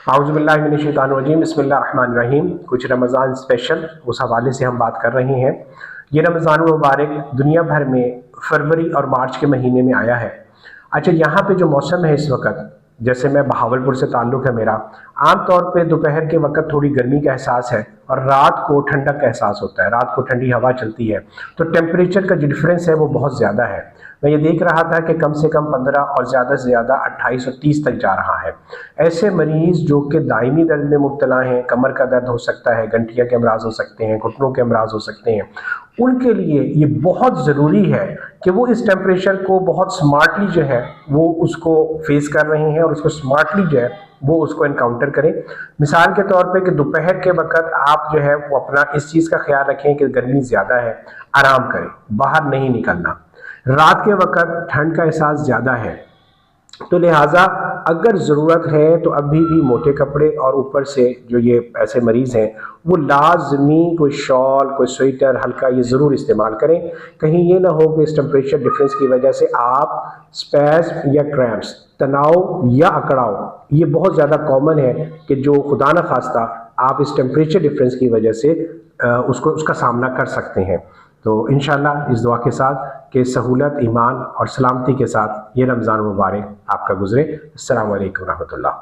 औज़ुबिल्लाहिमिनश्शैतानिर्रजीम बिस्मिल्लाहिर्रहमानिर्रहीम। कुछ रमज़ान स्पेशल उस हवाले से हम बात कर रहे हैं। ये रमज़ान मुबारक दुनिया भर में फरवरी और मार्च के महीने में आया है। अच्छा, यहाँ पे जो मौसम है इस वक्त, जैसे मैं बहावलपुर से ताल्लुक़ है मेरा, आम तौर पे दोपहर के वक्त थोड़ी गर्मी का एहसास है और रात को ठंडक का एहसास होता है। रात को ठंडी हवा चलती है तो टेम्परेचर का जो डिफरेंस है वो बहुत ज़्यादा है। मैं ये देख रहा था कि कम से कम 15 और ज़्यादा से ज़्यादा 28 और 30 तक जा रहा है। ऐसे मरीज़ जो कि दायमी दर्द में मुब्तला हैं, कमर का दर्द हो सकता है, गंठिया के अमराज हो सकते हैं, घुटनों के अमराज हो सकते हैं, उनके लिए ये बहुत ज़रूरी है कि वो इस टेम्परेचर को बहुत स्मार्टली जो है वो उसको फेस कर रहे हैं और उसको स्मार्टली जो है वो उसको इनकाउंटर करें। मिसाल के तौर पे कि दोपहर के वक्त आप जो है वो अपना इस चीज़ का ख्याल रखें कि गर्मी ज़्यादा है, आराम करें, बाहर नहीं निकलना। रात के वक्त ठंड का एहसास ज़्यादा है तो लिहाजा अगर ज़रूरत है तो अभी भी मोटे कपड़े और ऊपर से जो ये ऐसे मरीज़ हैं वो लाजमी कोई शॉल, कोई स्वेटर हल्का ये ज़रूर इस्तेमाल करें। कहीं ये ना हो कि इस टेम्परेचर डिफरेंस की वजह से आप स्पैज़्म या क्रैम्प्स, तनाव या अकड़ाव, ये बहुत ज़्यादा कॉमन है कि जो खुदा न खास्ता आप इस टेम्परेचर डिफरेंस की वजह से उसका सामना कर सकते हैं। तो इंशाअल्लाह इस दुआ के साथ कि सहूलत, ईमान और सलामती के साथ ये रमज़ान मुबारक आपका गुज़रे। अस्सलामु अलैकुम रहमतुल्लाह।